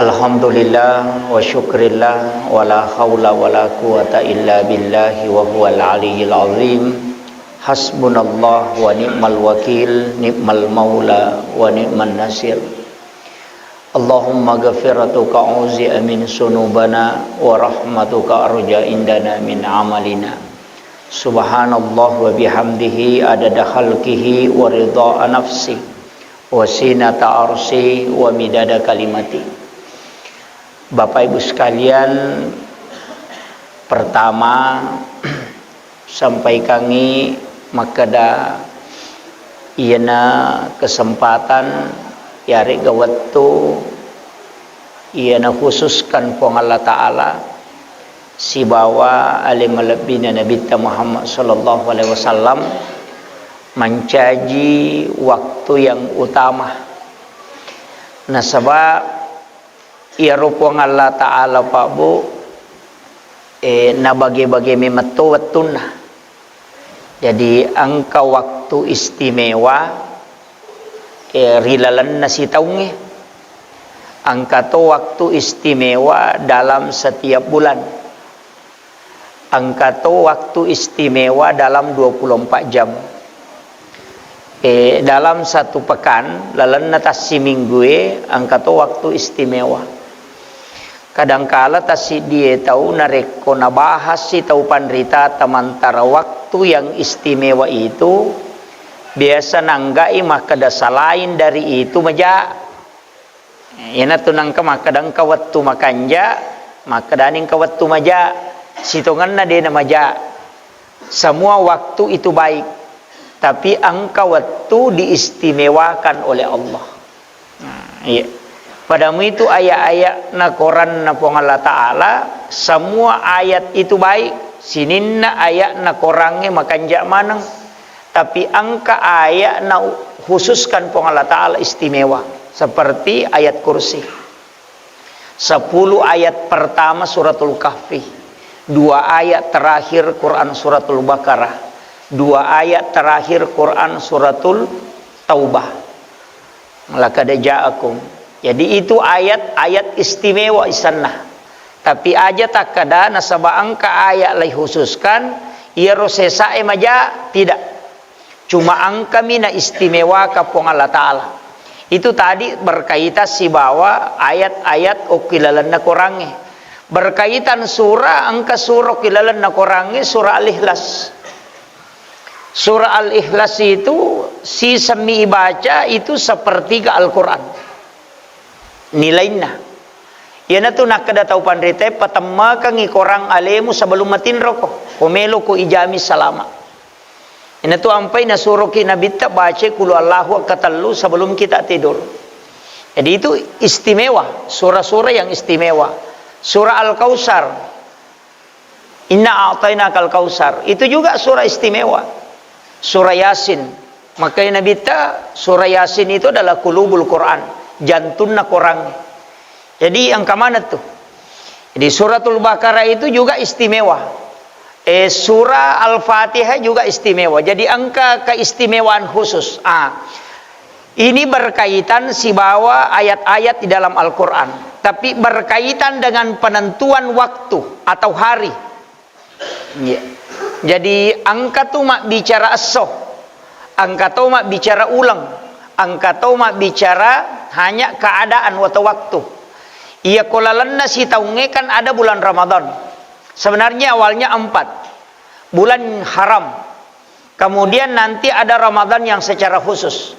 Alhamdulillah wa syukrillah wa la hawla wa la quwata illa billahi wa huwal aliyyil azim. Hasbunallah wa ni'mal wakil, ni'mal maula wa ni'man nasir. Allahumma ghafiratuka auzi'a min sunubana wa rahmatuka arja indana min amalina. Subhanallah wa bihamdihi adada khalqihi wa ridha nafsi wa sinata arsi wa midada kalimati. Bapak Ibu sekalian, pertama sampai kami makada iana kesempatan yari gawattu iana khususkan pong Allah Ta'ala si bawa alim lebihnya Nabi Muhammad sallallahu alaihi wasallam mencaji waktu yang utama. Nah sebab ia rupang Allah Ta'ala Pak Bu na bagi-bagi mematu watun. Jadi angka waktu istimewa rilalan na si taungi. Angka to waktu istimewa dalam setiap bulan. Angka to waktu istimewa dalam 24 jam. Dalam satu pekan lalan na tas si minggu angka to waktu istimewa. Kadangkala tasi dia tahu nareko nabahas si tahu pandrita tamantara waktu yang istimewa itu biasa nanggai makada selain dari itu maja. Ina tunang ka makadang kawattu makanja makadaning kawattu maja sitongan na dia maja. Semua waktu itu baik, tapi angka waktu diistimewakan oleh Allah. Iya. Padamu itu ayat-ayat na Quran na pong Allah Ta'ala, semua ayat itu baik. Sinin na ayat na Qurannya makanja manang. Tapi angka ayat na khususkan pong Allah Ta'ala istimewa. Seperti ayat kursi. 10 ayat pertama suratul Kahfi. 2 ayat terakhir Quran suratul Baqarah. 2 ayat terakhir Quran suratul Taubah. Laqad ja'akum. Jadi itu ayat-ayat istimewa isanah. Tapi aja tak kada nasaba angka ayat lai khususkan ia rosesa maja tidak. Cuma angka mina istimewa kapong Allah Ta'ala. Itu tadi berkaitan si bawa ayat-ayat okilalan na korangnya. Berkaitan surah angka surah okilalan na korangnya surah Al-Ikhlas. Surah Al-Ikhlas itu si semi baca itu sepertiga Al-Quran. Nilainya yana tu nak kada tahu pandrite patama kangi korang alemu sebelum matin rokok komelo ko ijami salama. Ina tu ampai na suruh kita bitta baca kulu Allahu katallu sebelum kita tidur. Jadi itu istimewa, surah-surah yang istimewa. Surah Al-Kautsar, inna a'tainakal kautsar, itu juga surah istimewa. Surah Yasin, makanya Nabi ta surah Yasin itu adalah qulubul Quran. Jantunna korang. Jadi angka mana tuh? Jadi suratul Baqarah itu juga istimewa. Surah Al-Fatihah juga istimewa. Jadi angka keistimewaan khusus. Ini berkaitan si bawa ayat-ayat di dalam Al-Quran. Tapi berkaitan dengan penentuan waktu atau hari. Jadi angka tuh mak bicara asoh. Angka tuh mak bicara ulang. Angka tuh mak bicara hanya keadaan atau waktu. Ia kolalanna si taunge kan ada bulan Ramadan. Sebenarnya awalnya 4 bulan haram. Kemudian nanti ada Ramadan yang secara khusus.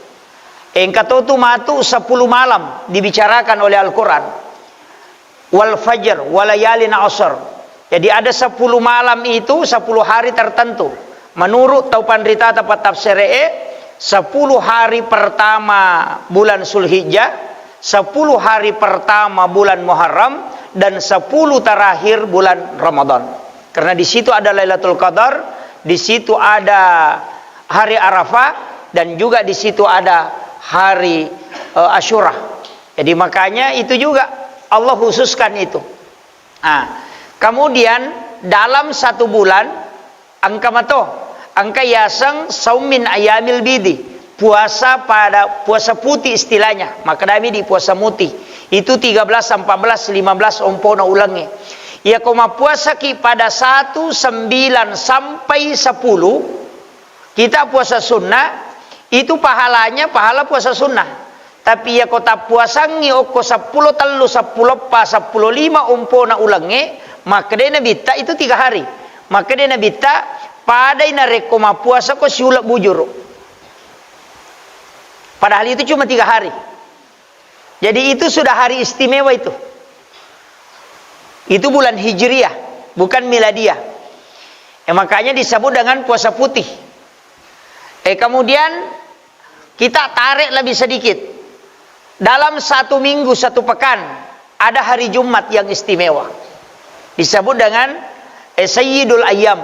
Engkau tu matu 10 malam dibicarakan oleh Al-Quran. Wal fajr walayalin asr. Jadi ada 10 malam itu 10 hari tertentu. Menurut taupan rita tapat tafsir 10 hari pertama bulan Zulhijjah, 10 hari pertama bulan Muharram, dan 10 terakhir bulan Ramadan. Karena di situ ada Lailatul Qadar, di situ ada hari Arafah, dan juga di situ ada hari Asyura. Jadi makanya itu juga Allah khususkan itu. Kemudian dalam 1 bulan angka mato angka yasang saumin ayamil bidi, puasa pada puasa putih istilahnya, maka kami di puasa putih Itu 13, 14, 15 ompona ulangi. Ya koma puasa ki pada 1, 9 sampai 10 kita puasa sunnah, itu pahalanya pahala puasa sunnah. Tapi ya kota puasangi oko 10 telu 10 pa 10 5 ompona ulangi, maka dena bitta itu 3 hari. Maka dena bitta pada ina rekoma puasa ko siulak bujur. Padahal itu cuma 3 hari. Jadi itu sudah hari istimewa itu. Itu bulan Hijriah, bukan Miladiah. Makanya disebut dengan puasa putih. Kemudian kita tarik lebih sedikit. Dalam 1 minggu, 1 pekan, ada hari Jumat yang istimewa. Disebut dengan Sayyidul Ayyam,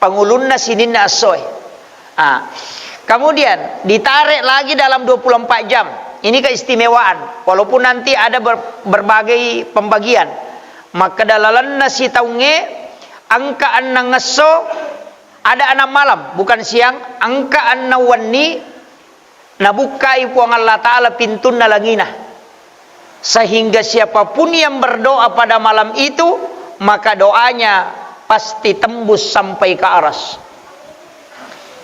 pangulunna sininna as-soy. Kemudian ditarik lagi dalam 24 jam. Ini keistimewaan. Walaupun nanti ada berbagai pembagian. Maka dalalan nasi taunge angka anna ngeso ada 6 malam, bukan siang. Angka anna wanni nabukai puang Allah Ta'ala pintun nalangina. Sehingga siapapun yang berdoa pada malam itu, maka doanya pasti tembus sampai ke aras.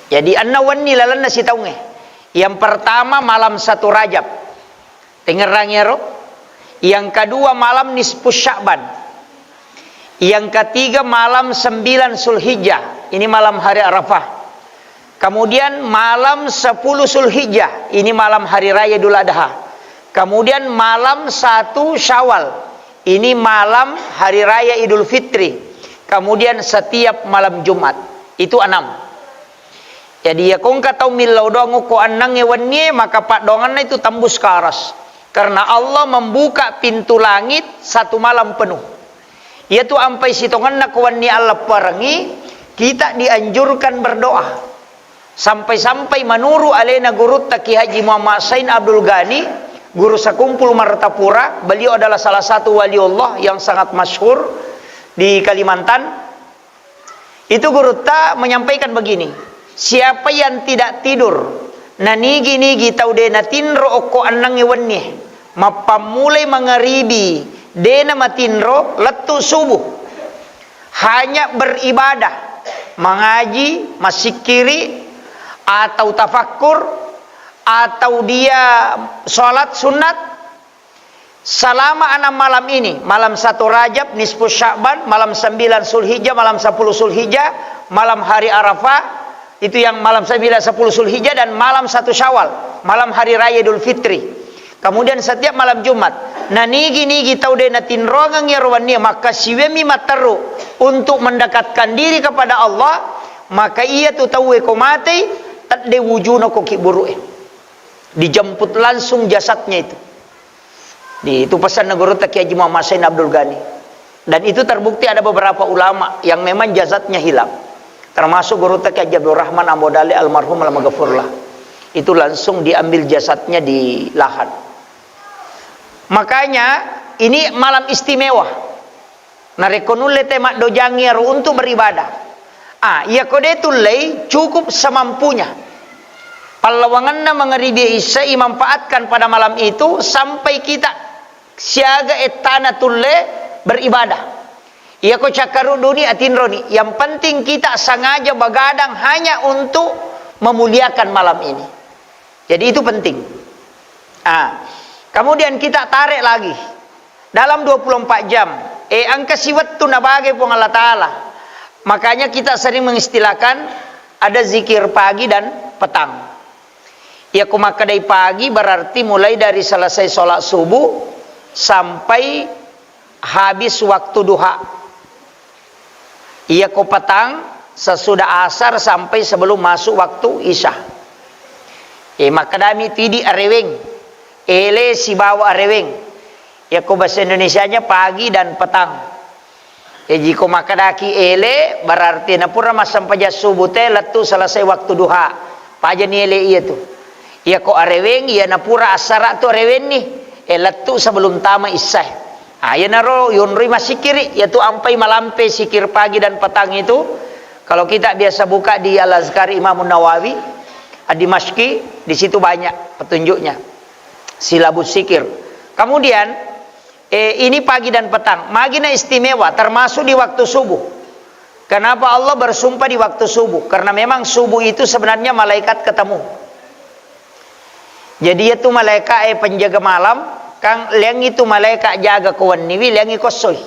Jadi anna wanni lalan nasi taunge. Yang pertama malam 1 Rajab, tengerangero. Yang kedua malam nisfus Sya'ban. Yang ketiga malam 9 Zulhijjah. Ini malam hari Arafah. Kemudian malam 10 Zulhijjah. Ini malam hari raya Idul Adha. Kemudian malam 1 Syawal. Ini malam hari raya Idul Fitri. Kemudian setiap malam Jumat. Itu 6. Jadi ya kong katau milau doang ko anang ewannya, maka pak dongan itu tembus ke aras. Karena Allah membuka pintu langit 1 malam penuh. Yaitu ampai sitongan na kuwanni Allah parangi, kita dianjurkan berdoa. Sampai-sampai menuru alena guru Taki Haji Muhammad Sain Abdul Ghani, guru Sakumpul Martapura. Beliau adalah salah satu wali Allah yang sangat masyhur di Kalimantan. Itu guru ta menyampaikan begini, siapa yang tidak tidur nanigi-nigi tau dena tinro oko anang ewannya, mapamulai mengeribi dena matinro letu subuh, hanya beribadah, mengaji, masikiri, atau tafakkur, atau dia sholat sunat selama 6 malam ini, malam 1 Rajab, nisfu Sya'ban, malam 9 Zulhijjah, malam 10 Zulhijjah, malam hari Arafah, itu yang malam 9, 10 Zulhijjah, dan malam 1 Syawal, malam hari raya Idul Fitri. Kemudian setiap malam Jumat. Nah nigi tau dena tinrongang ya rowannya, maka siwemi mataru untuk mendekatkan diri kepada Allah, maka ia tu tahu ekomate tadde wujuno koki burue. Dijemput langsung jasadnya itu. Itu pesan negara Taki Haji Muhammad Sain Abdul Ghani. Dan itu terbukti ada beberapa ulama yang memang jasadnya hilang. Termasuk guru Taki Haji Abdul Rahman Ambodali almarhum al-maghfurlah. Itu langsung diambil jasadnya di lahan. Makanya ini malam istimewa. Narekonulle temak dojangir untuk beribadah. Ya kode tulai cukup semampunya. Palawanganna mengeribi isa memanfaatkan pada malam itu sampai kita siaga etana tulle beribadah. Ya ko cakaru dunia atinroni. Yang penting kita sengaja begadang hanya untuk memuliakan malam ini. Jadi itu penting. Kemudian kita tarik lagi dalam 24 jam. Angka siwat tu nabage pun Allah Ta'ala. Makanya kita sering mengistilahkan ada zikir pagi dan petang. Ya kumakadai pagi berarti mulai dari selesai sholat subuh sampai habis waktu duha. Ia ko petang sesudah asar sampai sebelum masuk waktu isya. Makadami tidi areweng. Ele si bawa areweng. Ya ko bahasa Indonesianya pagi dan petang. Jika makadaki ele berarti na pura masam paja subuh teh letu selesai waktu duha. Paja ni ele iya tu. Ya ko areweng ya na pura asara tu areweng ni. Letu sebelum tama isya. Ya naro yunri masikiri yaitu ampai malampe sikir pagi dan petang itu. Kalau kita biasa buka di Al-Azkar Imam Nawawi Ad-Dimashqi, di situ banyak petunjuknya. Silabus sikir. Kemudian Ini pagi dan petang. Magina istimewa termasuk di waktu subuh. Kenapa Allah bersumpah di waktu subuh? Karena memang subuh itu sebenarnya malaikat ketemu. Jadi itu malaikat penjaga malam, kang liang itu malaikat jaga kawan niwi liang ikosoi.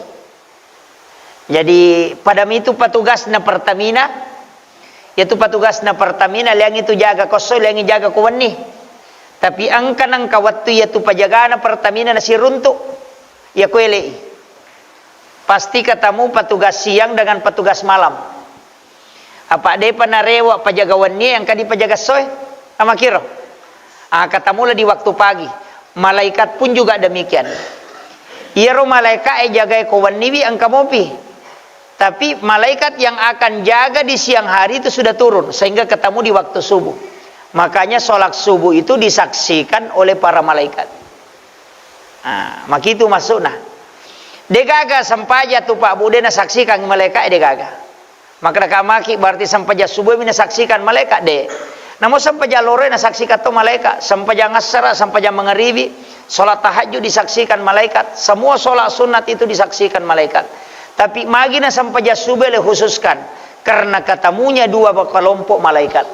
Jadi pada itu petugas na Pertamina, yaitu petugas na Pertamina liang itu jaga kosoi, liang jaga kawan ni. Tapi angkan ang kawatu yaitu penjaga na Pertamina na si runtuk. Ya kuele. Pasti ketemu petugas siang dengan petugas malam. Apa dia penarewa pajagawan ni yang kadi pajaga soy? Ama kira. Ketemulah di waktu pagi. Malaikat pun juga demikian. Iro malaikat jaga kawan niwi ang kamopi. Tapi malaikat yang akan jaga di siang hari itu sudah turun sehingga ketemu di waktu subuh. Makanya sholat subuh itu disaksikan oleh para malaikat. Maka itu masuk nah. Degaga sampaja tu Pak Bude na saksikan malaikat degaga. Maka kamaki berarti sampaja subuh mina saksikan malaikat de. Namun sampaja lore na saksikan tu malaikat, sampaja ngasara, sampaja mengeribi, salat tahajud disaksikan malaikat, semua salat sunat itu disaksikan malaikat. Tapi magina sampaja subuh le khususkan karena ketemunya dua kelompok malaikat.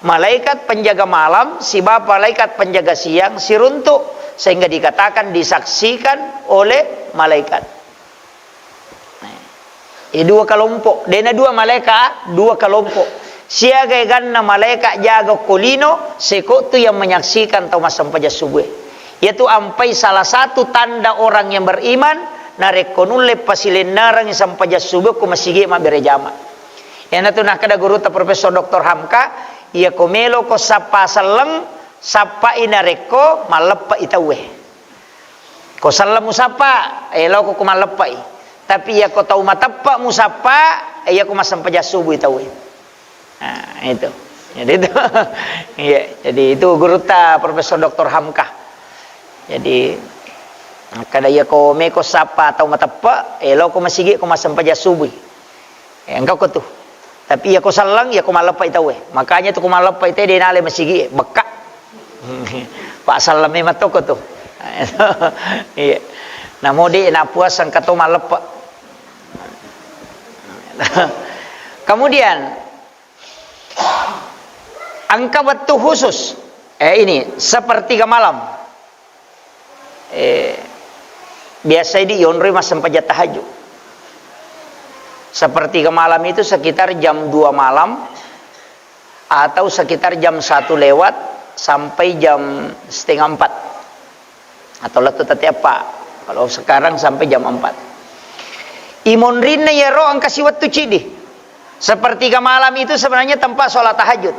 Malaikat penjaga malam, si bapak malaikat penjaga siang, si runtuk. Sehingga dikatakan disaksikan oleh malaikat. Dua kelompok. Dena dua malaikat, dua kelompok. Siaga ganna malaikat jaga kolino, seko tu yang menyaksikan Thomas sampaja subuh. Yaitu ampai salah satu tanda orang yang beriman, narekonulle pasilenarang sampaja subuh ku masige ma berejama. Yang itu nak kada guru ta Profesor Dr. Hamka, ia komelo ko sapa saleng sapa inareko malepa itawe. Ko salam musapa elo ko kumalepai. Tapi ya ko tau matapa musapa ya ko masampaja subuh itawe. Nah, itu. Jadi itu. Iya, jadi itu guru ta Profesor Dr. Hamka. Jadi kada ya ko me ko sapa tau matapa elo ko masigi ko masampaja subuh. Engkau ko tu. Tapi ya ko salang ya ko malepa itawe. Makanya tu ko malepa ite denale masigi bekak. Pak salame matoko tuh. Iya. Namo di na puas ang kato malepa. Kemudian angka waktu khusus ini sepertiga malam. Biasa di yonri mas sampaja tahajud. Sepertiga malam itu sekitar jam 2 malam atau sekitar jam 1 lewat sampai jam 3:30 atau letu tati apa kalau sekarang sampai jam 4. Imon rinna ya ro ang kasih waktu cidi. Sepertiga malam itu sebenarnya tempat sholat tahajud.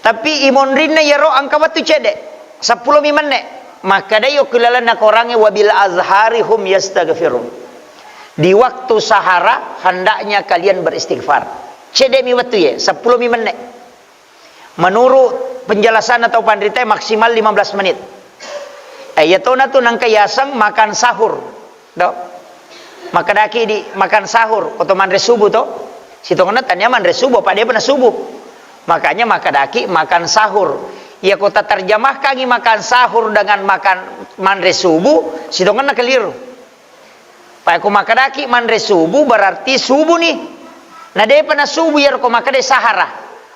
Tapi imon rinna ya ro ang waktu cede 10 menit. Maka dayo kulalan nak orangnya wabil azhari hum yastaghfirun. Di waktu sahara hendaknya kalian beristighfar. Cede mi waktu ya 10 menit. Menurut penjelasan atau pandita maksimal 15 menit. Ayatona tu nang kayasang makan sahur. Do. Maka daki di makan sahur atau manre subuh to. Sitongna tanya manre subuh pak dia pernah subuh. Makanya maka daki makan sahur. Ya kota terjemah kaki makan sahur dengan makan manre subuh, sitongna keliru. Pak aku maka daki manre subuh berarti subuh nih. Nah dia pernah subuh ya ko maka de sahara.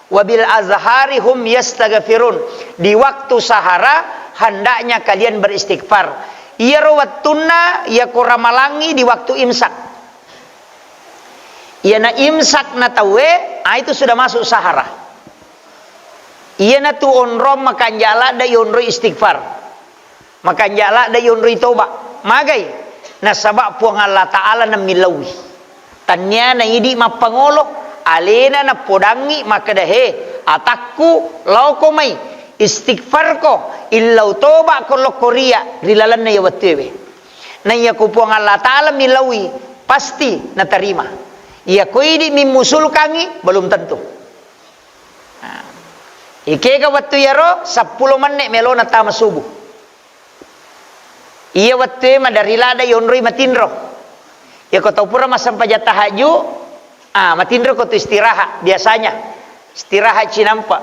Wabil azhari hum yastaghfirun. Di waktu sahara hendaknya kalian beristighfar. Iya rawatuna ya kuramalangi di waktu imsak. Iya na imsak na tawe, itu sudah masuk sahara. Iya na tu onrom makan jala da yonro istighfar. Makan jala da yonro toba. Magai na sabab puang Allah Taala na milawi. Tanya na idi mapangolo alena na podangi maka dahe atakku lau ko may istighfar ko illau toba ko lokoria rilalan na yawatwe na iya ko po ang Allah Ta'ala milawi pasti na tarima iya ko hindi mimusul kangi belum tentu ike ka watu yaro 10 menit melo na tama subuh iya watwe madarilada yonroy matinro iya ko tau pura masampaja tahaju matindro ko tu istirahat biasanya istirahat cinampa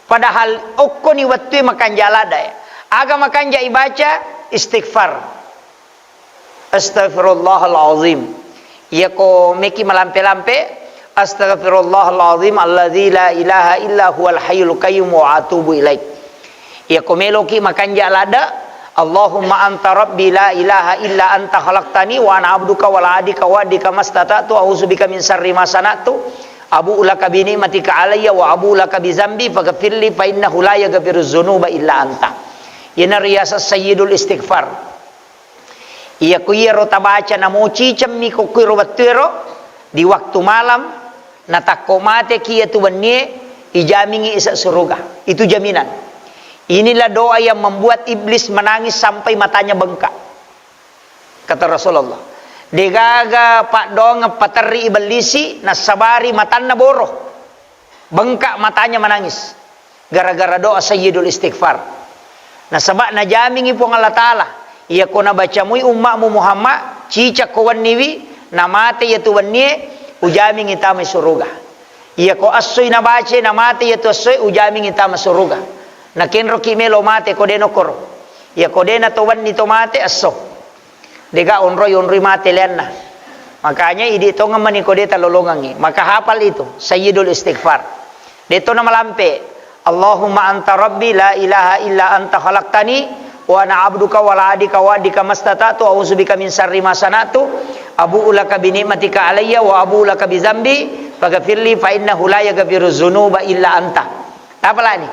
padahal okko ni waktu makan jalada aga makan jai baca istighfar astaghfirullahalazim. Ia ko meki melampe-lampe astaghfirullahalazim alladzi la ilaha illa huwal hayyul qayyum wa atubu ilaik. Ia ko meloki makanja lada Allahumma anta rabbi la ilaha illa anta khalaqtani wa ana abduka wa la adika wa adika mastata'tu a'udzubika min syarri ma sana'tu abu ulaka bi ni'matika alayya wa abu ulaka bi zambi faghfirli fa innahu la yaghfiru dzunuba illa anta. Ina riyasa sayyidul istighfar. Ia kuiro tabaca na mochi cammi ko kuiro battero di waktu malam na takko mate kia tu banye ijamingi isa surga. Itu jaminan. Inilah doa yang membuat iblis menangis sampai matanya bengkak. Kata Rasulullah. Degaga pak dong pateri iblisi nasabari matanna boroh. Bengkak matanya menangis. Gara-gara doa sayyidul istighfar. Nasabak najamingi pun Allah Ta'ala. Ia kona bacamui ummakmu Muhammad. Cicak kawan niwi. Namate yaitu wanye. Ujaming itama suruga. Ia ko asoy na bace. Namate yaitu asoy. Ujaming itama suruga. Nakinro kimelo mate kodeno koro. Ya kodena towan ni tomate aso. Dega onroy mate lianna. Makanya idi to ngamani kodeta lolongangi. Maka hafal itu sayyidul istighfar. Deto na malampe. Allahumma anta rabbi la ilaha illa anta khalaqtani wa ana abduka wa la adika wa adika mastata'tu a'udzubika min syarri ma sana'tu abu'u laka bi ni'matika alayya wa abu'u laka bi dzambi faghfirli fa innahu la yaghfiru dzunuba illa anta. Apalah ini?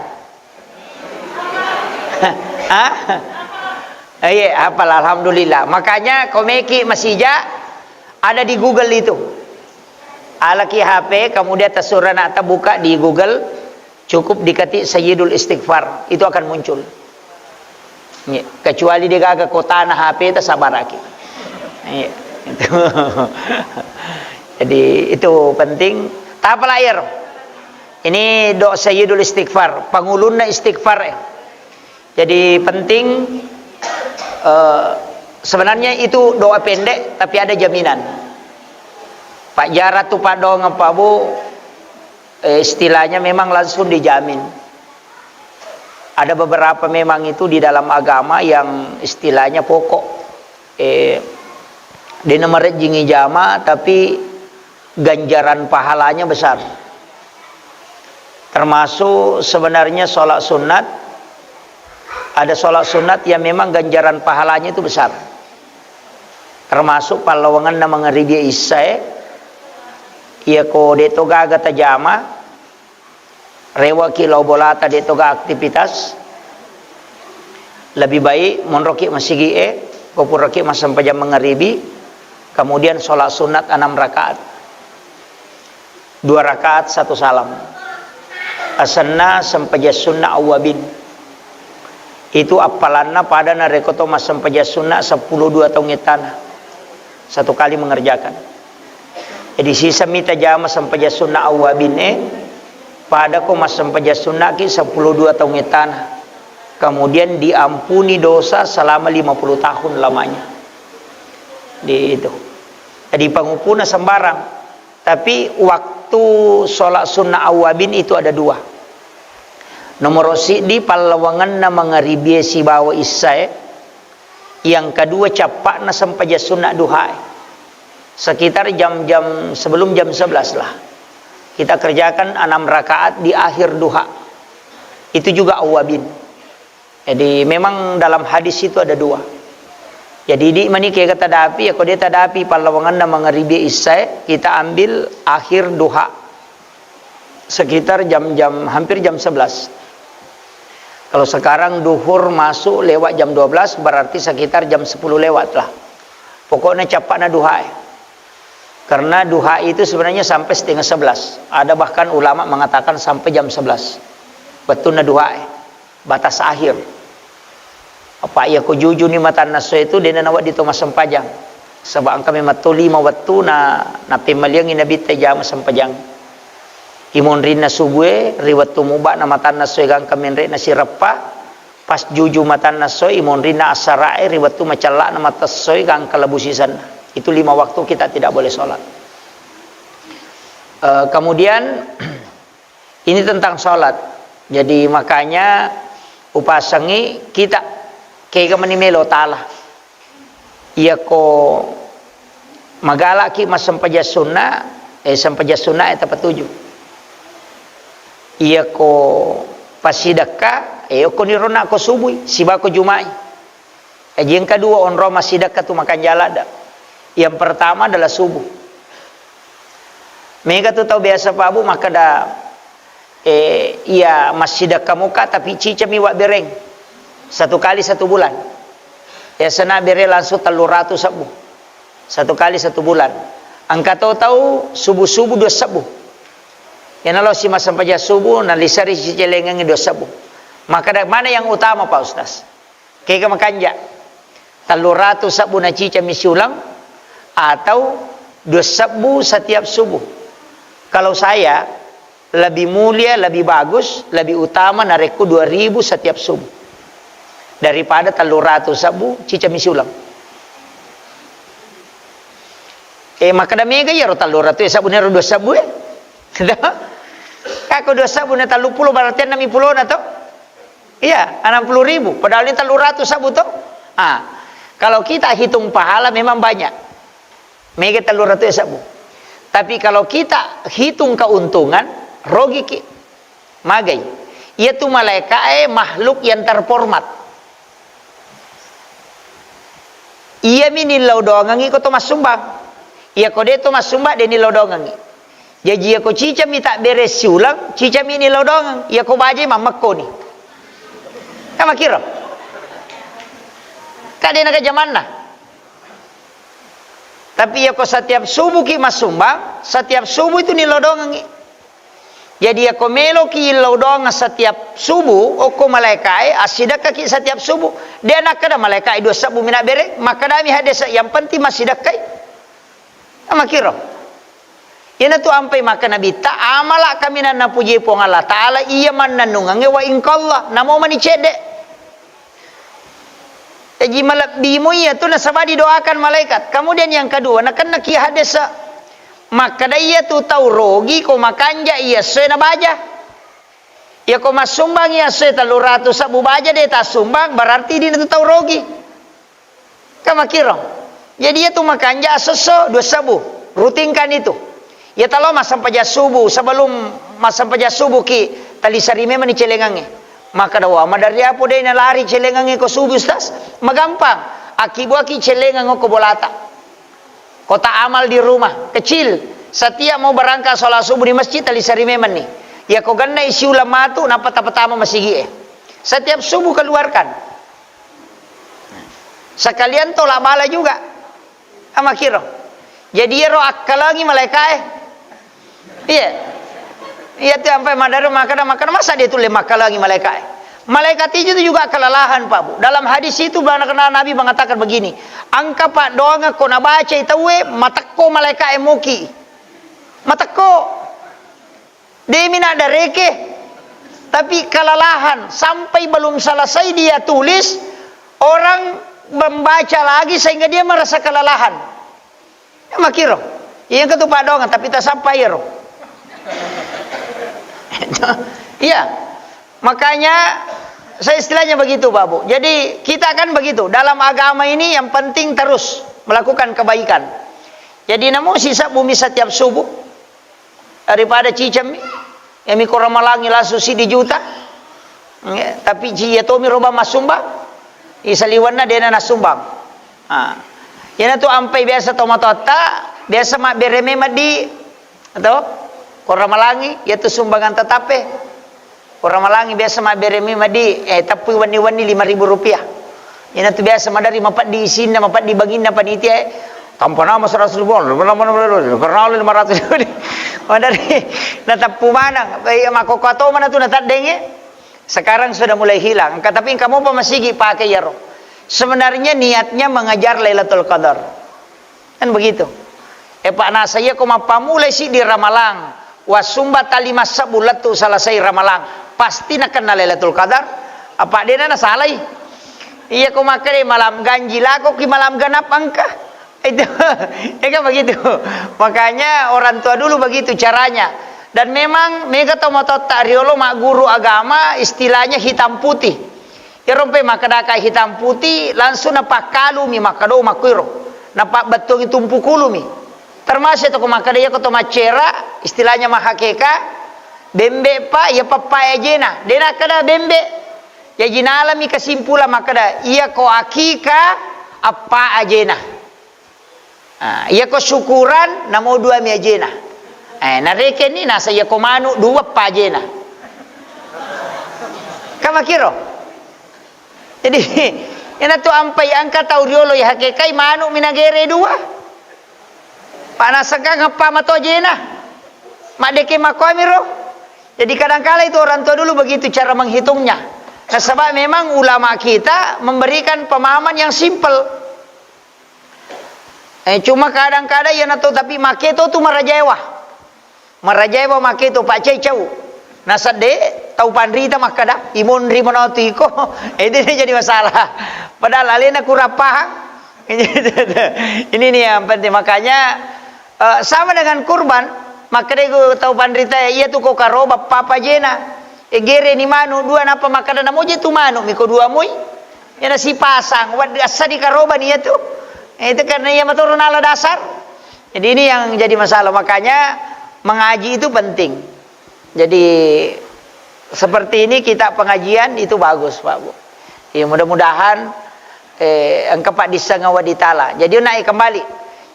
Iya, hafal alhamdulillah. Makanya komeki masija ada di Google itu. Alaki HP kemudian tersurah nak buka di Google, cukup diketik sayyidul istighfar, itu akan muncul. Ya, kecuali dia agak kota na HP itu sabar lagi. Ya, itu. Jadi itu penting. Apa lahir? Ini doa sayyidul istighfar, pangulunna istighfar. Jadi penting sebenarnya itu doa pendek tapi ada jaminan. Pak Jarat tuh Pak Dong apa Bu istilahnya memang langsung dijamin. Ada beberapa memang itu di dalam agama yang istilahnya pokok. Di nomor jingi jama tapi ganjaran pahalanya besar. Termasuk sebenarnya sholat sunat. Ada sholat sunat yang memang ganjaran pahalanya itu besar. Termasuk palawangan na mga ribya isay. Iya ko dito gaga tajama. Rewa kilaw bolata dito ga aktivitas. Lebih baik monroki masigi kopuraki masampajam mga ribi. Kemudian sholat sunat 6 rakaat. 2 rakaat 1 salam. Asanna sampaja sunnah awabin. Itu apalanna pada narekoto masam pajasuna 10-2 tahun tanah 1 kali mengerjakan. Jadi sisa mita jama sampajasuna awabine pada ko masam pajasuna ki 10-2 tahun tanah. Kemudian diampuni dosa selama 50 tahun lamanya. Di itu. Jadi pangupuna sembarang. Tapi waktu sholat sunnah awabin itu ada 2. Nomor di palawangan na mga ribye si bawa isay. Yang kedua capak na sampaja sunat duha. Sekitar jam-jam sebelum jam 11 lah. Kita kerjakan 6 rakaat di akhir duha. Itu juga awabin. Jadi memang dalam hadis itu ada 2. Jadi di mani kaya kata dapi ya dia tadapi palawangan na mga ribye isay kita ambil akhir duha. Sekitar jam-jam hampir jam 11. Kalau sekarang duhur masuk lewat jam 12 berarti sekitar jam 10 lewat lah. Pokoknya capaknya duha. Karena duha itu sebenarnya sampai setengah 11. Ada bahkan ulama mengatakan sampai jam 11. Betulnya duha. Batas akhir. Apa ya ko juju ni matan naso itu dena nawat dito masampajang. Sebab kami matu 5 waktu na pimaliang inabit jam masampajang. Imun rin na subwe riwat tumuba na matan na soy gang kamin rin na sirapa pas juju matan na soy imun rin na asarae riwat tu macala na matas soy gang kalabusisan. Itu 5 waktu kita tidak boleh sholat. Kemudian ini tentang sholat. Jadi makanya upasangi kita kaya menimelo ta'ala. Iya ko magalaki mas sampajasunna sampajasunna eta patuju. Iya ko pasidaka ko nirona ko subuh siba ko jumai. Yang kedua onro masidaka tu makan jalada. Yang pertama adalah subuh. Mereka tu tahu biasa Pak Abu maka dah iya masidaka muka tapi cica miwak bereng. 1 kali 1 bulan. Ya sana bere langsung 300 sabu. 1 kali 1 bulan. Angka tahu subuh-subuh 2 sabu. Ya nalo si mas sampaja subuh nalisari si celengang 2 sabu. Maka mana yang utama Pak Ustaz? Kayak makanja. 300 sabu na cica misiulang atau 2 sabu setiap subuh. Kalau saya lebih mulia, lebih bagus, lebih utama nareku 2000 setiap subuh. Daripada 300 sabu cica misi ulang. Maka da mega ya ro 300 sabu ne ro 2 sabu Kako 2 sabu ne 30 berarti 60 na to. Iya, 60.000 padahal ini 300 sabu to. Kalau kita hitung pahala memang banyak. Mega 300 sabu. Tapi kalau kita hitung keuntungan, rogi ki. Magai. Ia tu malaikat makhluk yang terhormat. Ia mi nilaw dongangi ko to masumbang. Ia ko de to masumbang de nilaw dongangi. Jadi ia ko cica mi tak beres siulang, cica mi nilaw dongang. Ia ko baje mamakko ni. Kama kira. Kade na kajaman na. Tapi ia ko setiap subuh ki masumbang, setiap subuh itu nilaw dongangi. Jadi aku melo ki laudong setiap subuh, oko malaikai asidaka ki setiap subuh. Dia nak kada malaikai 2 sabu mina bere, maka dami hadesa yang penting masidakai. Ama kira. Ina tu ampai maka nabi ta amala kami na puji pong Allah taala iya man nanungange wa inkallah namo mani cede. Jadi malap bimu ya tu nasabadi doakan malaikat. Kemudian yang kedua nak kena ki hadesa. Maka dia tu tahu rogi ko makanja iya se na baja. Ya ko masumbang iya se 300 sabu baja dia tak sumbang berarti dia tu tahu rogi. Kama kira. Jadi dia tu makanja seso 2 sabu. Rutinkan itu. Ya talo mas sampai subuh sebelum mas sampai subuh ki tali sarime mani celengange. Maka dawa madari apo dia na lari celengange ko subuh Ustaz. Magampang. Akibu aki celengang ko bolata. Kota amal di rumah kecil setiap mau berangkat sholat subuh di masjid tali sarimeman nih ya kau gana isi ulama tu napa pertama masih gie setiap subuh keluarkan sekalian tolak bala juga ama kira jadi ro akal lagi malaikat iya tu sampai madar makan masa dia tu lemak lagi malaikat itu juga kelelahan Pak Bu. Dalam hadis itu Nabi mengatakan begini, angka Pak doanga ko nabaca itawe matakko malaikat emoki. Matakko. Dia mina dareke. Tapi kelelahan sampai belum selesai dia tulis, orang membaca lagi sehingga dia merasa kelelahan. Ya makiro. Yang ketu Pak doanga tapi tak sampai ro. Iya. Makanya saya istilahnya begitu Pak Bu. Jadi kita kan begitu. Dalam agama ini yang penting terus melakukan kebaikan. Jadi namun sisa bumi setiap subuh daripada cicam yang mikor ramalangi langsung si di juta. Tapi jia tomi roba masumba isaliwanna dia na sumbang. Yana tu ampai biasa tomatota biasa mak bereme madi atau koramalangi yaitu sumbangan tetape. Orang Malangi biasa mak beremi madi tapi wani-wani 5.000 rupiah. Yang tu biasa madari mapat di sini mapat di baginda panitia tanpa nama 100 ribu karena 500 madari natapu mana mako kato mana tu natat denge sekarang sudah mulai hilang tapi kamu apa masih pakai ya roh sebenarnya niatnya mengajar Lailatul Qadar kan begitu Pak nasaya ko mapamulai si di Ramalang wasumba talima sabulat tu selesai Ramalang pasti nak kenal Lailatul Qadar apa dia na salai iya ko makare malam ganjil aku ki malam ganap angka itu ya kan begitu makanya orang tua dulu begitu caranya dan memang mega tomato tariolo mak guru agama istilahnya hitam putih Ya rompe makadaka hitam putih langsung napak kalumi makado makuiro. Napak betung itu kulumi. Termasuk itu makada ya koto macera istilahnya mahakeka bembe pa ya papaya jena. Dena kada bembe. Ya jinalami kesimpulan makada iya ko akika apa ajena. Iya ko syukuran namo dua mi ajena. Nareke ni nasa iya ko manu dua pa ajena. Kama kiro. Jadi, yan to ampay ang katauriolo ya hakekai manu minagere dua. Panasaka ngapa mato jena. Madeke makwamiro. Jadi kadang-kala itu orang tua dulu begitu cara menghitungnya. Nah, sebab memang ulama kita memberikan pemahaman yang simple. Cuma kadang-kadang ya nato tapi maketo tu marajaewa. Marajaewa maketo pak cecau. Nasade tau pandrita makada imun rimono tiko itu jadi masalah. Padahal alena kurang paham. Ini nih yang penting makanya sama dengan kurban makade go tau pandrita iya tu ko karoba papa jena. Egere ni manu dua napa makada namo je tu manu miko dua mui. Ya nasi pasang wad asa di karoba ni itu. Itu karena ia maturun ala dasar. Jadi ini yang jadi masalah makanya mengaji itu penting. Jadi seperti ini kita pengajian itu bagus Pak Bu. Ya mudah-mudahan engkau Pak disengawa ditala. Jadi naik kembali.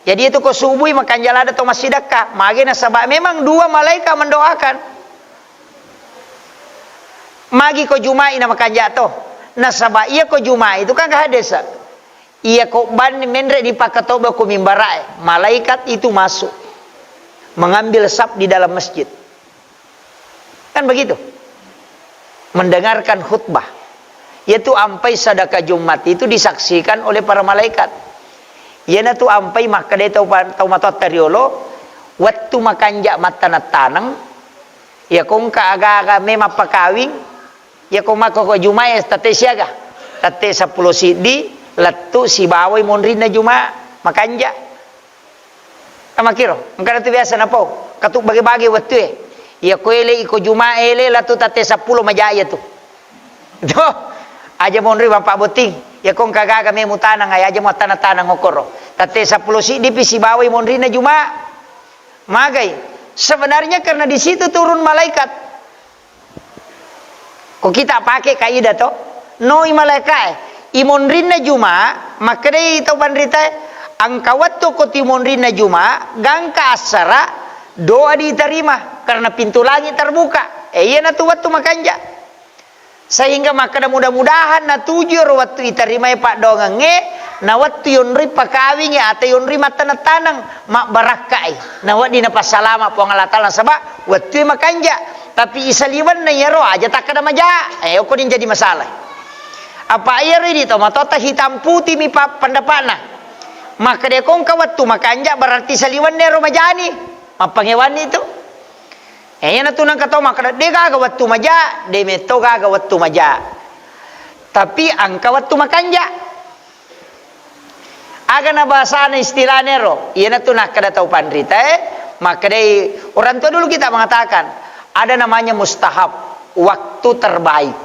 Jadi itu ko subuh makan jalada atau masih dekat. Magina sebab memang dua malaikat mendoakan. Magi ko Jumai na makan jatuh. Nah sebab iya ko Jumai itu kan kehadesa. Iya ko ban mendre di pakatoba ko mimbarai. Malaikat itu masuk mengambil sab di dalam masjid. Kan begitu. Mendengarkan khutbah. Yaitu ampai sedekah Jumat itu disaksikan oleh para malaikat. Yana tu ampai makade tau matot tariolo waktu makanja matana tanang ya kong ka aga mema pakawing ya kong makoko Jumat tate siaga. Tate 10 sidi latu si bawai monrin na Jumat makanja. Amakiro, engkau tu biasa napo. Katuk bagi-bagi waktu ya kuele iko Juma ele la tu tate 10 majaya tu. Tuh. Aja monri bapak boting. Ya kong kagaga me mutanang ay aja mo tanang okoro. Tate 10 si di pisi bawai monri na Juma. Magay. Sebenarnya karena di situ turun malaikat. Kok kita pakai kaidah to? Noi malaikat. Imonrin na Juma, makade ito pandrita angkawat to ko timonrin na Juma, gangka asara doa diterima karena pintu langit terbuka. Iya na tu waktu makanja. Sehingga makada mudah-mudahan na tujuh waktu diterima pak dongange na waktu yonri pakawing ya atau yonri mata na tanang mak barakai. Na waktu na pasalama po ang alatalan sabak waktu makanja. Tapi isaliwan na yaro aja tak kada maja. Ko din jadi masalah. Apa iya ri dito matota hitam putih mi pandapana. Maka dia kong kawat tu makanja berarti saliwan nero majani. Mapangewan itu. Yan na tunang kataw maka de gagawat tu maja, de meto gagawat tu maja. Tapi ang kawat tu makanja. Aga na bahasa na istilah nero. Yan na tunang kada tahu pandrita maka de orang tua dulu kita mengatakan ada namanya mustahab, waktu terbaik.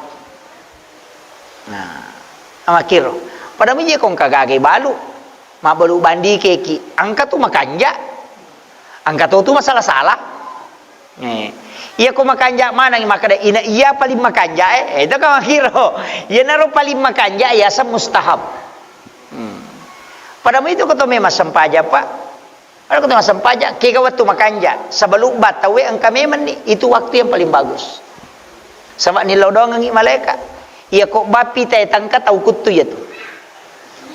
Nah, amakiro. Pada miji kong kagage balu. Mabalu bandi keki. Angka tu makanja. Angka tu masalah-salah. Iya ko makanja mana yang makada ina iya paling makanja itu kan makiro. Iya naro paling makanja ya sa mustahab. Pada itu ko to me masampaja Pak. Ada ko to masampaja kikawat tu makanja. Sebelum batawe angka meman ni itu waktu yang paling bagus. Sama ni lodong ngi malaikat. Iya kok bapi tay tangka tau kutu ya tu.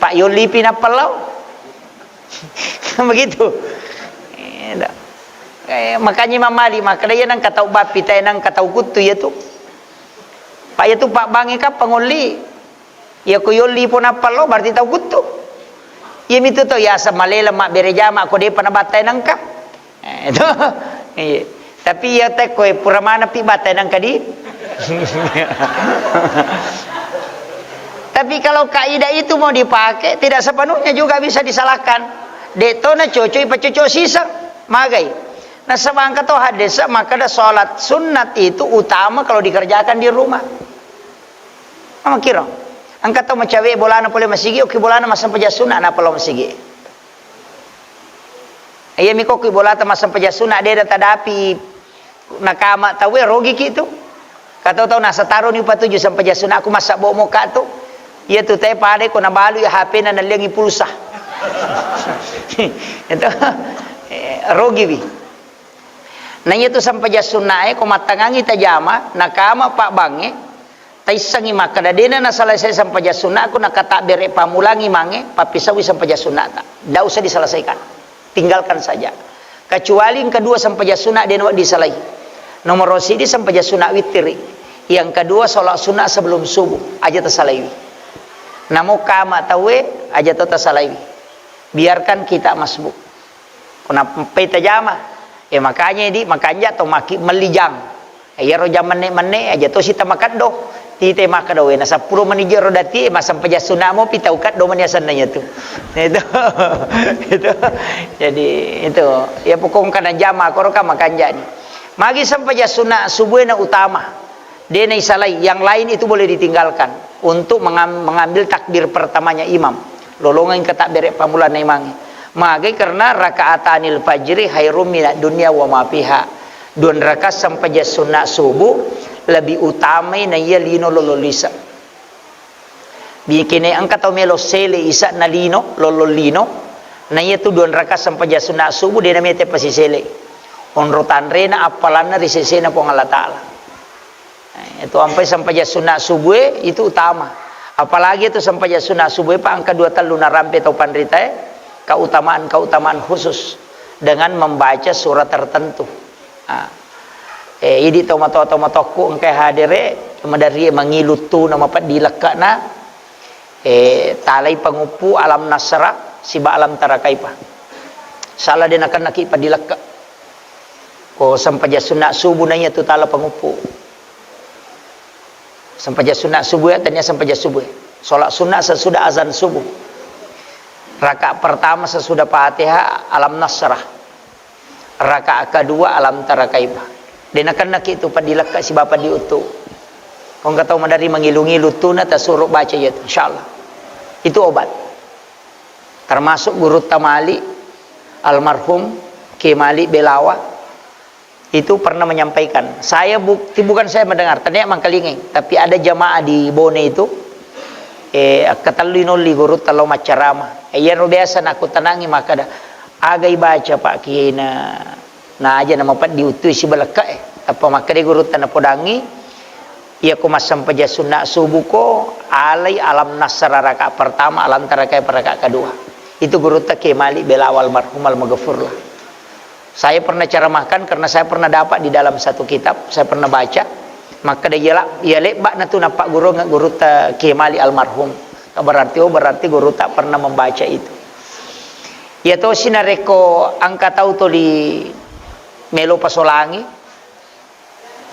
Pak Yoli pinapalau. Begitu. Makanya mamali makanya nang katau bapi tay nang katau kutu ya tu. Pak ya tu Pak Bangi ka panguli. Ya ko Yoli pun apalo berarti tau kutu. Iya mitu to ya sa malela mak berejama ko de panabatay nang ka. Itu. Tapi ya te ko puramana pi batay nang kadi. Tapi kalau kaidah itu mau dipakai tidak sepenuhnya juga bisa disalahkan. Detona cocoi pacoco sisa magai. Nah sebangka toh hadesa maka ada sholat sunat itu utama kalau dikerjakan di rumah. Ama kira. Ang kataw macawe bola na pala masigi o bola na masang pajasuna na pala masigi. Iya miko ki bola ta masang pajasuna dia tadapi nakama tawe rogi ki itu. Kataw nasa taro ni patuju sampai pajasuna aku masak bawa muka tu. Iya tu tay pade ko nabalu ya HP na nalangi pulsa. Itu rogi bi. Nanya tu sampai jasuna ko matangangi tajama nakama pak bange taisangi makadadena na selesai sampai jasuna aku nakatabere pamulangi mange papisawi sampai jasuna tak. Dah usah diselesaikan. Tinggalkan saja. Kecuali yang kedua sampai jasuna dia nak disalai. Nomor rosidi sampai jasuna witiri. Yang kedua solat sunat sebelum subuh aja tersalai. Namo kama tawe aja tersalai. Biarkan kita masbuk. Kenapa peta jama? Makanya to maki melijang. Ya ro jam mene aja to sita makan do. Tite makado na 10 menit ro dati masam pajasuna mo pitaukat do maniasan nanya tu. Itu. Itu. Jadi itu ya pokong kana jama koro ka makan jani. Magi sampai jasuna subuh na utama. Dia na isalai, yang lain itu boleh ditinggalkan untuk mengambil takbir pertamanya imam. Lolongan ke takbir pamulan na imangi. Magai karena rakaatanil fajri khairum minad dunya wa ma fiha. Dua rakaat sampai sunat subuh lebih utama na iya lino lololisa. Bikini angkat tau melo sele isa na lino lololino. Na iya tu dua rakaat sampai sunat subuh dia namanya pasi sele. Onrotan rena apalana risesena po Allah Taala. Itu sampai sunat subuh itu utama. Apalagi itu sampai sunat subuh pa angka 2 talu na rampe tau pandrita keutamaan khusus dengan membaca surat tertentu. Ini tomato-tomatoku engkai hadire madari mangilutu nama pat dilekakna talai pengupu alam nasra siba alam tarakaipa. Salah dia nak pa dilekak. Ko sampai sunat subuh nanya tu tala pengupu. Sampai sunat subuh tanya sampai subuh. Solat sunat sesudah azan subuh. Rakaat pertama sesudah Fatihah alam nasrah. Rakaat kedua alam tarakaibah. Dan akan itu padilak si bapa diutu. Kau enggak tahu madari mengilungi tuna tak suruh baca ya insyaallah. Itu obat. Termasuk guru tamali almarhum Ki Mali Belawa itu pernah menyampaikan. Saya bukan saya mendengar, ternyata mangkalingi, tapi ada jamaah di Bone itu katallinolli guru talo macarama. Iya biasa aku tenangi maka dah agai baca Pak Kiai na aja nama pat diutus si balaka apa maka dia guru tanah podangi ia ko masam paja sunat subuh ko alai alam nasra rakaat pertama alam tarakai rakaat kedua. Itu guru tak Kiai Mali Belawal marhum al-maghfurlah. Saya pernah ceramahkan karena saya pernah dapat di dalam satu kitab, saya pernah baca. Maka dia ya lebak na tu nampak guru ta Kiai Mali almarhum. Berarti guru tak pernah membaca itu. Ya to sinareko angka tahu to di melo pasolangi.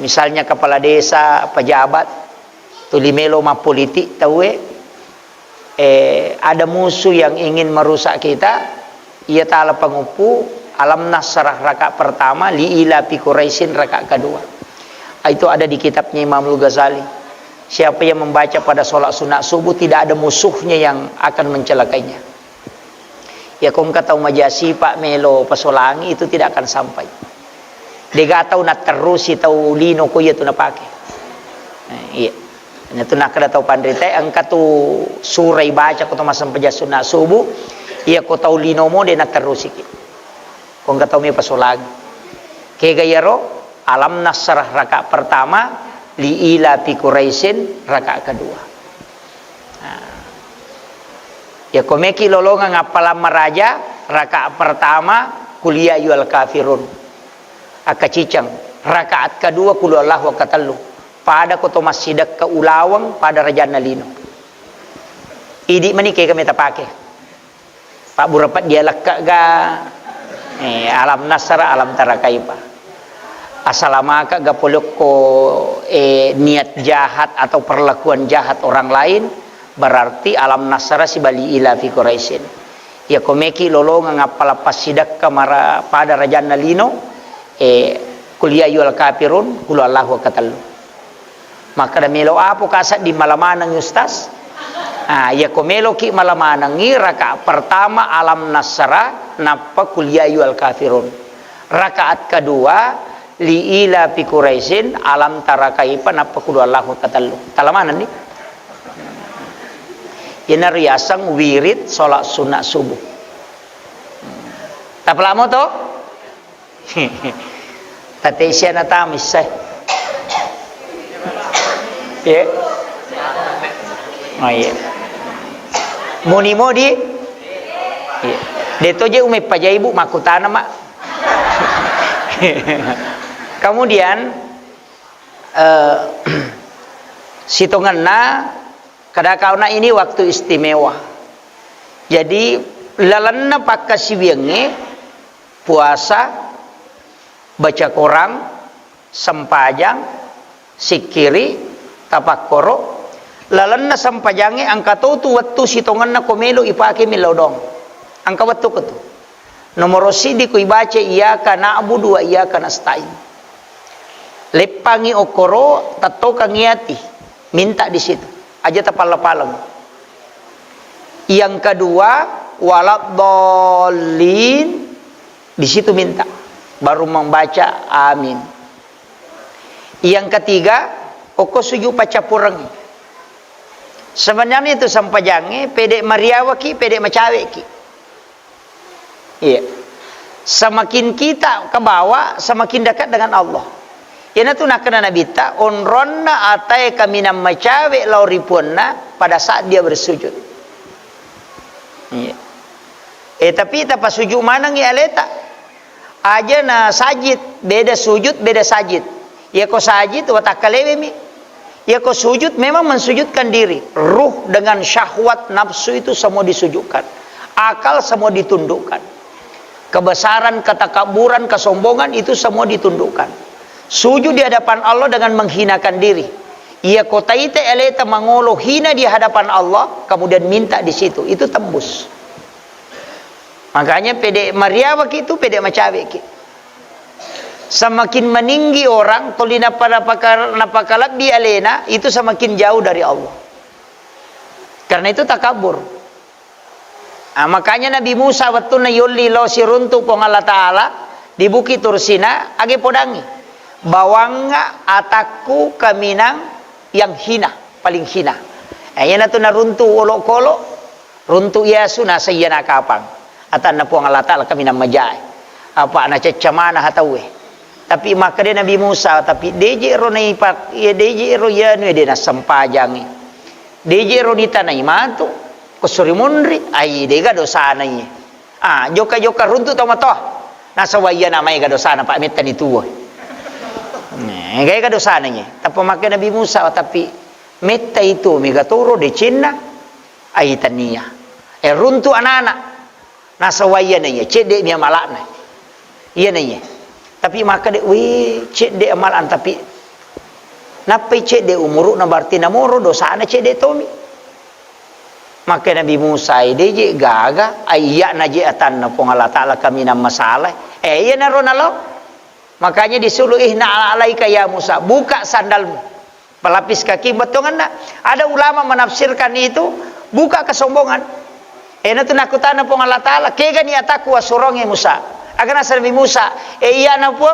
Misalnya kepala desa, pejabat, tu di melo ma politik tahu ada musuh yang ingin merusak kita, ia tala pengupu alam nasrah rakaat pertama li ila fi quraisin rakaat kedua. Itu ada di kitabnya Imam Al-Ghazali. Siapa yang membaca pada solat sunat subuh tidak ada musuhnya yang akan mencelakainya. Ya kau kata majasi Pak Melo pasolangi itu tidak akan sampai. Dia tahu nak terus tahu lino ko ya tu nak pakai. Iya. Itu nak kada tahu pandrita angkat tu surai baca ko masam paja sunat subuh. Iya ko tahu lino mo dia nak terus iki. Kau kata me pasolangi. Ke gayaro alam nasrah rakaat pertama li ila fi quraisin rakaat kedua. Ya komeki lolongan ngapalam meraja rakaat pertama kuliah yual kafirun. Akacicang rakaat kedua kul Allah wa katallu. Pada koto masjidak ke ulawang pada raja nalino. Idi manike kami tapake. Pak burapat dia lekak ga alam nasra alam tarakaipa. Asalamaka gapolok ko niat jahat atau perlakuan jahat orang lain berarti alam nasara si bali ila fi quraisin. Ya komeki lolong ngapala pasidak kamara pada raja nalino kuliah yul kafirun kul Allah wa katallu. maka da melo apo kasat di malamanang ustaz. Ya ko melo ki malamanang ni rakaat pertama alam nasra napa kuliah al kafirun. Rakaat kedua li ila fi quraisin alam tara kaifa napa kudu Allahu tatallu. Talamanan ni. Ina riasang wirid salat sunat subuh. Tapalamo to? Tati siya na tamis say. Yeah. Oh yeah. Muni-modi. Yeah. Dito je umay pajay ibu makutana mak. Kemudian sitongan na kadakauna ini waktu istimewa. Jadi lalanna pakasiwiange puasa, baca Quran, sempajang, sikiri, tapakkoro. Lalanna sampajange angka tu waktu sitonganna komelo ipake milodong. Angka waktu ketu. Nomor sidi ku ibaca iyyaka na'budu wa iyyaka nasta'in. Lepangi okoro tato kangiati minta di situ aja tapal-palam. Yang kedua waladhdallin di situ minta baru membaca amin. Yang ketiga oko suju pacapurangi. Sebenarnya itu sampajange pedek mariawaki pedek macaweki. Iya. Semakin kita ke bawah semakin dekat dengan Allah. Yana tu nak kena Nabi ta onronna atai kaminam macawe lauripunna pada saat dia bersujud. Iya. Tapi tak pas sujud mana ngi aleta. Aja na sajid beda sujud beda sajid. Ya ko sajid wa takalewemi. Ya ko sujud memang mensujudkan diri. Ruh dengan syahwat nafsu itu semua disujudkan. Akal semua ditundukkan. Kebesaran, ketakaburan, kesombongan itu semua ditundukkan. Sujud di hadapan Allah dengan menghinakan diri. Ia kotaite eleta mangolo hina di hadapan Allah, kemudian minta di situ. Itu tembus. Makanya pedek mariawak itu pedek macawek. Semakin meninggi orang tolina pada napakalak di alena itu semakin jauh dari Allah. Karena itu takabur. Makanya Nabi Musa waktu na yulli lo siruntu pong Allah Ta'ala di Bukit Tursina age podangi bawanga ataku kaminang yang hina paling hina. Ayan na to na runtu olok-kolok runtu yasu na sayana kapang atan na pong Allah Ta'ala kaminang majay apa na cacamana hatawe. Tapi maka dia Nabi Musa tapi DJ ro na ipak ya DJ ro ya nu de na sampajangi DJ ro nita na imantu kusuri munri ai dega dosa na iye joka runtu to mato nasa waya na may dosa na pa metan itu gaya dosa na iye tapi maka Nabi Musa tapi metta itu megatoro de Cina ai tania runtu anana nasa waya na iye cede dia malakna iya na iye tapi maka de cede amalan tapi napai cede umuru na berarti namoro dosa na cede tomi. Maka Nabi Musa ide gaga ayya naji atan na pong Allah Ta'ala kami na masalah. Iya na ronalo. Makanya disuruh ihna alaika ya Musa, buka sandalmu. Pelapis kaki betongan na. Ada ulama menafsirkan itu buka kesombongan. Na tu nakutan na pong Allah Ta'ala kega ni ataku wasurong Musa. Agar nasa Nabi Musa iya na po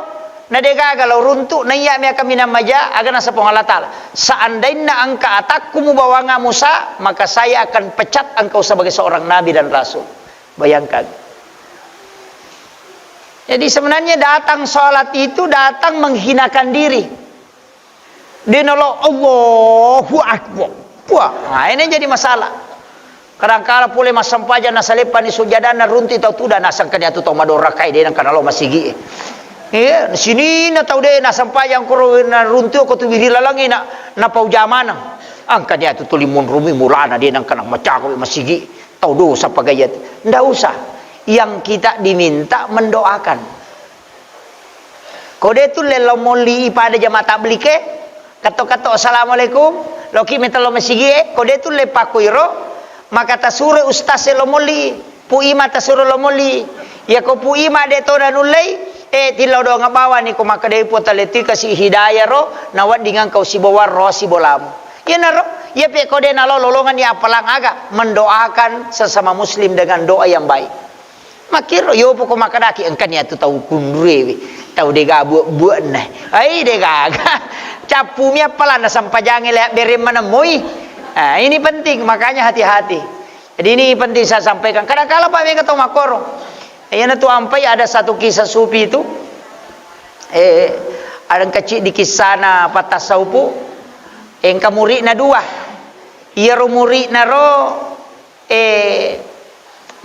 nadega kalau runtuk na iya miya kami na maja agar nasa pong Allah Ta'ala seandainya angka atakku mu bawanga Musa maka saya akan pecat engkau sebagai seorang nabi dan rasul. Bayangkan. Jadi sebenarnya datang sholat itu datang menghinakan diri. Dia nolok Allahu Akbar. Wah, nah ini jadi masalah. Kadang-kala pule masampaja na salepan ni sujadana runti tau tuda nasangkan ya tu tau madora kai de nang kanalo masigi. Iya, sini na tau de nasampajang ko na runti ko tu birila langi na paujamana. Angkan ya tu tulimun rumi mulana de nang kanang macako masigi. Tau dosa pagayat. Ndak usah. Yang kita diminta mendoakan. Kode tu lelo moli pada jamaah tablike kato-kato assalamualaikum loki metalo masigi kode tu le pakuiro maka tasure ustaz lomoli puima tasure lomoli ya ko puima de to nanulai tilaw do nga bawa ni kumakaday po taliti kasi hidayah ro nawad dengan kau si bawar ro si bolam. Yan na ro. Ya pe ko din lolongan ni apalang aga mendoakan sesama muslim dengan doa yang baik. Makiro yo po kumakadaki ang kanya tu tahu kundre tahu dega buat nah. Ai dega capumnya pala na sampajang le bere menemui. Nah, ini penting makanya hati-hati. Jadi ini penting saya sampaikan. Kadang-kala Pak mereka tahu makoro. Yang itu ampai ada satu kisah sufi itu. Ada kecil di kisah na patasaupu. Engka murid na dua. Ia ro murid na ro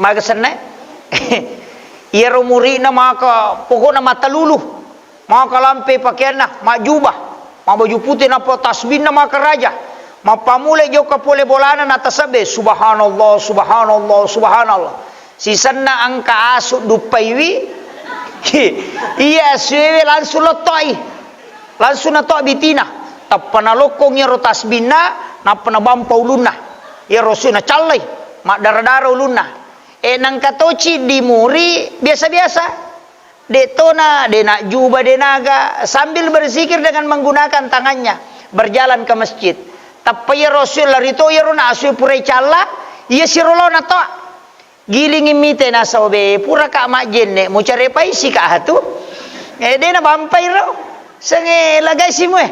magasana. Ia ro murid na maka pokok na matalulu. Maka lampe pakaian na majubah. Mabaju putih na po tasbih na maka raja. Mapamulay jo kapole bolana na tasabe subhanallah subhanallah subhanallah. Sisan na ang kaaso dupaywi. Iya suwe langsung lotoi. Langsung na to bitina. Tapanalokong ya rotasbina na panabampaw luna. Ya rosu na chalay. Makdaradaro luna. Nang katochi di muri biasa-biasa. Deto na dena juba denaga sambil berzikir dengan menggunakan tangannya berjalan ke masjid. Tapaya Rasul larito yaro na asu pure chala iya sirolo na to giling imite na sabe pura ka majenne mo cari paisi ka hatu de na bampay ro sange lagay simwe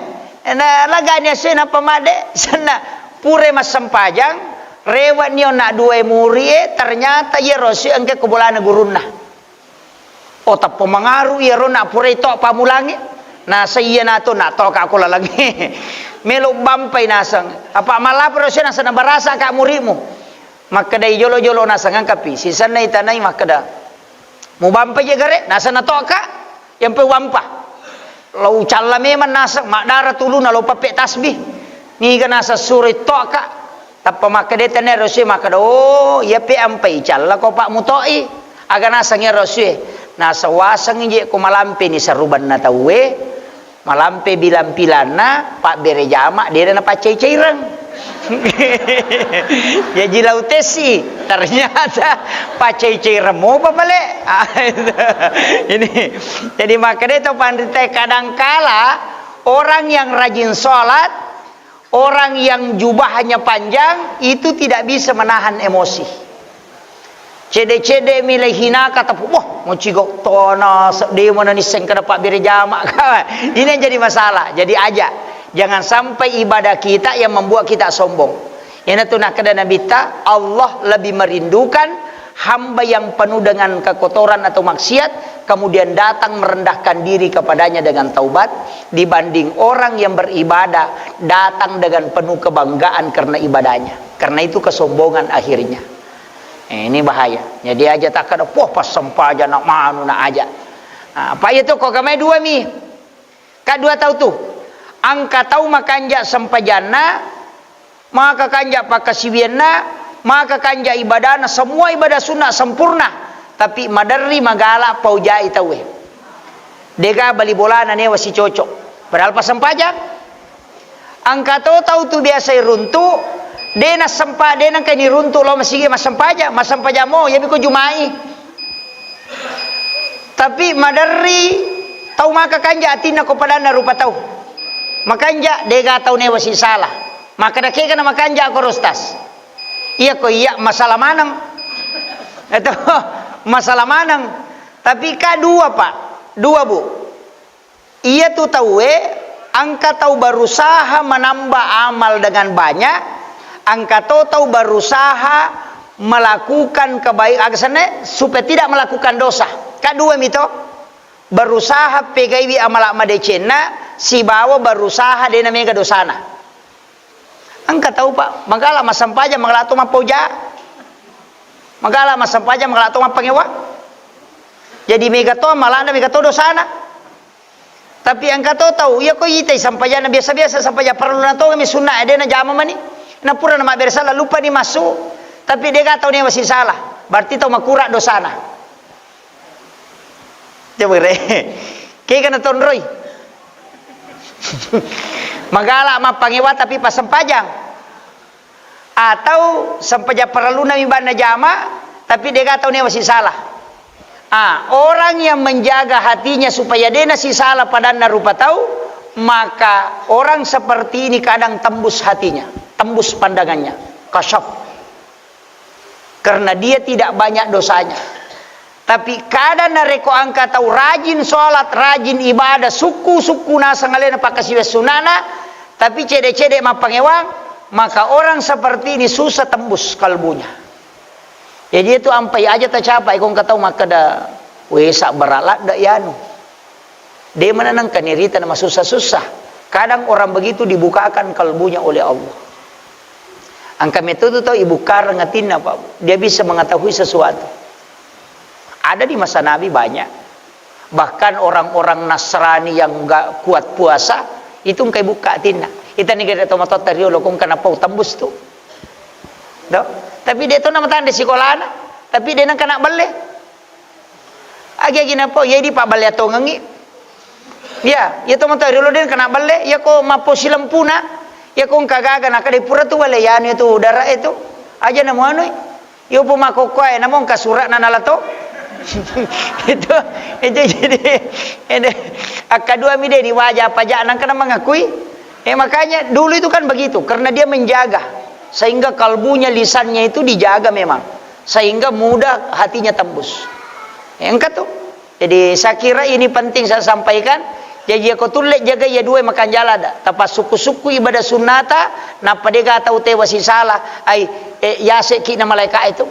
na laganya se na pamade sana pure masampajang rewat niyo na dua muri ternyata ya Rasul angke kebolana gurunna o tapo mangaru yaro na pure to pamulangi na saya na to na to ka ako lalagi melo bampay nasang apa malapro siya nasa nabarasa ka murimu makadai jolo-jolo nasang ang kapi sisan na itanay makada mo bampay ya gare nasa na to ka yang pe wampa lau chalame man nasang makdara tulu na lau pape tasbih ni ga nasa suri to ka tappa makade tanero siya makada oh ya pe ampay challa ko pak mutoi aga nasang ya rosye nasa wasang inje ko malampe ni saruban na tawe malampe bilang pilana Pak bere jamak dia na pacai cairang ya jilau tesi ternyata pacai cairang mau apa balik ini jadi makanya itu pandai kadangkala orang yang rajin sholat orang yang jubahnya panjang itu tidak bisa menahan emosi. Cede-cede milih hina kata wah mau cigok tona dia mana niseng ke dapat beri jamak kawan. Ini yang jadi masalah. Jadi aja jangan sampai ibadah kita yang membuat kita sombong. Yang itu nak kena Nabi ta Allah lebih merindukan hamba yang penuh dengan kekotoran atau maksiat kemudian datang merendahkan diri kepadanya dengan taubat dibanding orang yang beribadah datang dengan penuh kebanggaan karena ibadahnya. Karena itu kesombongan akhirnya. Ini bahaya. Jadi aja tak ada poh pas sempaja nak manu nak aja. Apa itu kok kami dua mi? Kadua tahu tu. Angka tahu makanja sempajana maka kanja pakasibiana maka kanja ibadana semua ibadah sunnah sempurna tapi madari magala paujai tahu. Dega bali bolana ne wasi cocok. Padahal pas sempaja angka tahu tu biasa runtuh dena sempa dena kani runtuh lo masih masampaja mo ya biko jumai tapi madari tahu maka kanja atina ko padana rupa tahu makanja dega tahu ne wasi salah maka dake kana makanja ko rostas iya ko iya masalah manang itu masalah manang tapi dua pak dua bu iya tu tahu angka tahu berusaha menambah amal dengan banyak angka tahu berusaha melakukan kebaikan supaya tidak melakukan dosa. Kedua mito berusaha pegaiwi amal madecena si bawa berusaha dena mega dosana. Angka tahu pak, magala masampaja magalato mapoja. Magala masampaja magalato mapangewa. Jadi mega to malanda mega to dosana. Tapi angka tahu ya ko itai sampajana biasa-biasa sampaja perlu na to kami sunnah dena jama mani. Na pura nama bersalah lupa ni masuk tapi dia tahu dia masih salah berarti tahu makura dosana coba re kayak kana tonroy magala mapangewa tapi pas sempajang atau sempaja perlu nami banda jama tapi dia tahu dia masih salah Orang yang menjaga hatinya supaya dia nasi salah padana rupa tahu, maka orang seperti ini kadang tembus hatinya, tembus pandangannya, kasyaf. Karena dia tidak banyak dosanya. Tapi kadang nareko angka tahu rajin sholat, rajin ibadah, suku nasa ngalena pakasiwa sunana, tapi cede-cede mapangewang, maka orang seperti ini susah tembus kalbunya. Jadi itu ampai aja tercapai kong kataw maka da wesak beralat da yanu. Dia menenangkan irita nama susah-susah. Kadang orang begitu dibukakan kalbunya oleh Allah. Angka metode tahu ibu kar ngatina Pak. Dia bisa mengetahui sesuatu. Ada di masa Nabi banyak. Bahkan orang-orang Nasrani yang enggak kuat puasa itu engkai buka tina. Kita ni kada tahu matot tario lokong kenapa tembus tu. Dah. Tapi dia tu nama tanda sekolah anak. Tapi dia nak kena balik. Agi apa? Ya di pak balik atau ngangi. Ya tu mata dulu dia kena balik. Ya ko mapo silempuna. Ya ko kagaga nak di pura tu balik. Ya ni tu darah itu. Aja namu anu. Ya po makokoy namu kasurat na nalato. itu jadi kedua mi dia di wajah pajak nang kena mengakui. Makanya dulu itu kan begitu karena dia menjaga. Sehingga kalbunya, lisannya itu dijaga memang. Sehingga mudah hatinya tembus. Yang tu. Jadi saya kira ini penting saya sampaikan. Jadi aku tulis jaga ya dua makan jala dah. Tapas suku-suku ibadah sunnata. Napa dia tahu tewa si salah. Yasek kina malaikat itu.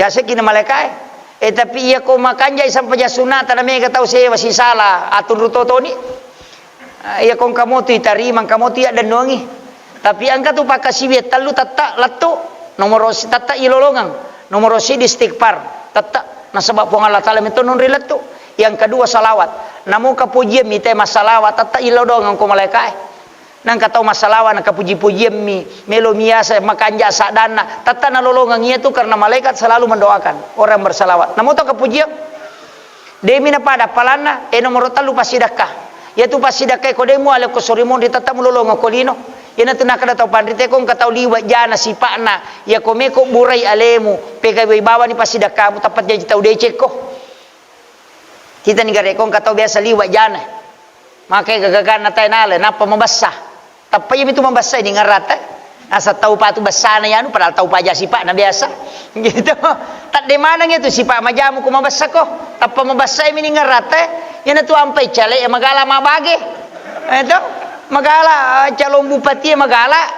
Yasek kina malaikat. Tapi ia ko makan jai sampai ja sunnata. Namanya tahu saya si salah. Atun rutoto ni. Ia kong kamu tu itarima. Kamu tu ada nuangi. Tapi angka tu pakai siwet talu tatak latu nomor rosi tatak ilolongang nomor rosi di istighfar tatak nasabak pong Allah Taala itu non relatu. Yang kedua salawat. Namun kapujian mi tema salawat tatak ilolongang ko malaikat. Nang katau masalawat nang kapuji-pujian mi melo miasa makanja sadana tatak nalolongang itu karena malaikat selalu mendoakan orang bersalawat. Namun to kapujian demi na pada palana nomor talu pasidakah. Yaitu pasidakah ko demo ale ko sorimon di tatak melolongang kolino. Yana tunaka na tau pandrite kong katau liwat jana si pakna ya komeko burai alemu pegawai bawa ni pasti dah kamu tapat jadi tau decek ko kita ni gare kong katau biasa liwat jana makai gagagan na tayo nale napa membasah tapi itu membasah ini ngarata asa tau patu basah na yanu padahal tau paja si pakna biasa gitu tak de mana gitu si pak majamu ko membasah ko tapa membasah ini ngarata yana tu ampai cale ya magala mabage itu magala calon bupati magala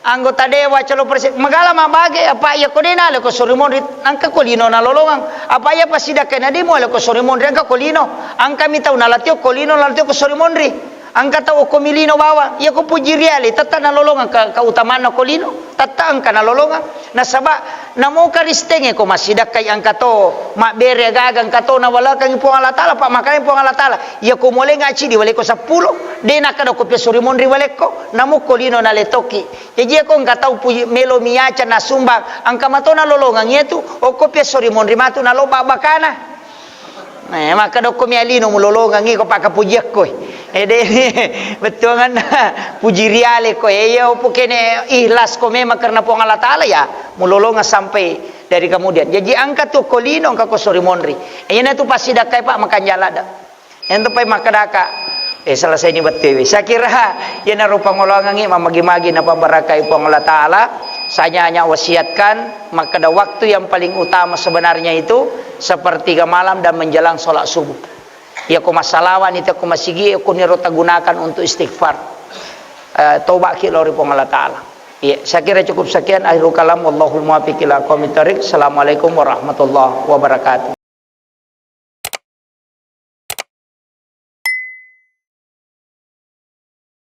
anggota dewa calon presiden magala mabage apa ya kodena le ko sorimon angka kolino na lolongang apa ya pasida kana demo le ko sorimon angka kolino angka mitau na latio kolino latio ko sorimon ri angka tau ko milino bawa ya ko puji riali tata na lolongang ka utaman na kolino tata angka na lolongang na saba na mo karistenge ko masida kay angka to mabere gagang kato na wala kang ipong Allah Taala pak makanya ipong Allah Taala ya ko mole ngaci di wale ko 10 de na kada ko pe sorimon ri wale ko na mo kolino na letoki jadi ko angka tau puji melo miacha na sumbang angka mato na lolongang yetu o ko pe sorimon ri matu na loba bakana maka do ko mialino mulolongang ko pak kapujiak ko betul kan puji riale ko ya opo kene ikhlas ko memang karena po Allah Taala ya mulolonga sampai dari kemudian jadi angka tu kolino angka ko sorimonri ina tu pasti dakai pak makan jalada ento pai makadaka selesai ni betewi saya kira ya na rupa ngolongangi mamagi-magi na pabarakai po Allah Taala saya hanya wasiatkan maka ada waktu yang paling utama sebenarnya itu sepertiga malam dan menjelang sholat subuh. Ya ko masalawan itu ko masigi ko nirota gunakan untuk istighfar. Taubat ki lori pong Allah Taala. Ya, saya kira cukup sekian akhirul kalam wallahul muwaffiq ila aqwamit thoriq. Assalamualaikum warahmatullahi wabarakatuh.